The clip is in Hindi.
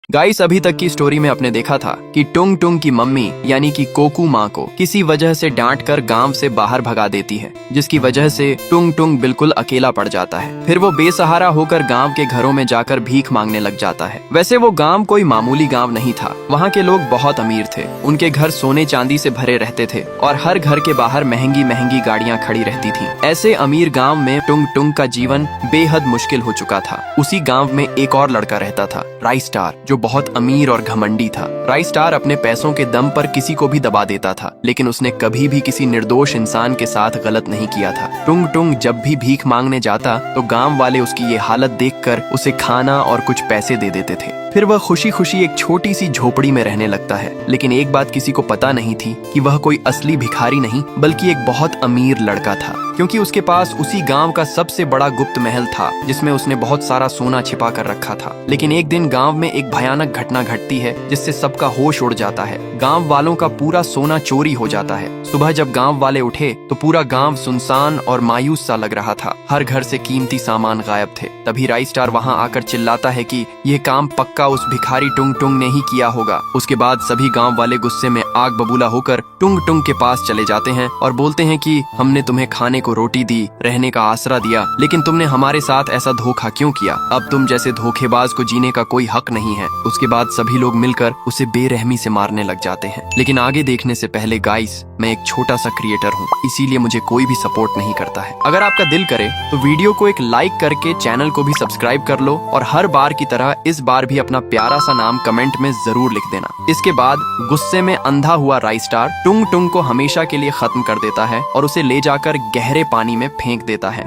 गाइस, अभी तक की स्टोरी में आपने देखा था कि टुंग टुंग की मम्मी यानी कि कोकू माँ को किसी वजह से डांट कर गांव से बाहर भगा देती है, जिसकी वजह से टुंग टुंग बिल्कुल अकेला पड़ जाता है। फिर वो बेसहारा होकर गांव के घरों में जाकर भीख मांगने लग जाता है। वैसे वो गांव कोई मामूली गांव नहीं था। वहाँ के लोग बहुत अमीर थे। उनके घर सोने चांदी से भरे रहते थे और हर घर के बाहर महंगी महंगी गाड़ियाँ खड़ी रहती थी। ऐसे अमीर गाँव में टुंग टुंग का जीवन बेहद मुश्किल हो चुका था। उसी गाँव में एक और लड़का रहता था, राइस्टार, जो बहुत अमीर और घमंडी था। राइस्टार अपने पैसों के दम पर किसी को भी दबा देता था, लेकिन उसने कभी भी किसी निर्दोष इंसान के साथ गलत नहीं किया था। टुंग टुंग जब भी भीख मांगने जाता तो गांव वाले उसकी ये हालत देखकर उसे खाना और कुछ पैसे दे देते थे। फिर वह खुशी खुशी एक छोटी सी झोपड़ी में रहने लगता है। लेकिन एक बात किसी को पता नहीं थी कि वह कोई असली भिखारी नहीं बल्कि एक बहुत अमीर लड़का था, क्योंकि उसके पास उसी गांव का सबसे बड़ा गुप्त महल था जिसमें उसने बहुत सारा सोना छिपा कर रखा था। लेकिन एक दिन गांव में एक भयानक घटना घटती है जिससे सबका होश उड़ जाता है। गांव वालों का पूरा सोना चोरी हो जाता है। सुबह जब गांव वाले उठे तो पूरा गांव सुनसान और मायूस सा लग रहा था। हर घर से कीमती सामान गायब थे। तभी राइस्टार वहां आकर चिल्लाता है कि यह काम पक्का उस भिखारी टुंग टुंग ने ही किया होगा। उसके बाद सभी गांव वाले गुस्से में आग बबूला होकर टुंग टुंग के पास चले जाते हैं और बोलते हैं कि हमने तुम्हें खाने को रोटी दी, रहने का आसरा दिया, लेकिन तुमने हमारे साथ ऐसा धोखा क्यों किया? अब तुम जैसे धोखेबाज को जीने का कोई हक नहीं है। उसके बाद सभी लोग मिलकर उसे बेरहमी से मारने लग जाते हैं। लेकिन आगे देखने से पहले गाइस, मैं एक छोटा सा क्रिएटर हूँ, इसीलिए मुझे कोई भी सपोर्ट नहीं करता है। अगर आपका दिल करे तो वीडियो को एक लाइक करके चैनल को भी सब्सक्राइब कर लो और हर बार की तरह इस बार भी अपना प्यारा सा नाम कमेंट में जरूर लिख देना। इसके बाद गुस्से में अंधा हुआ राइस्टार टुंग टुंग को हमेशा के लिए खत्म कर देता है और उसे ले जाकर गहरे पानी में फेंक देता है।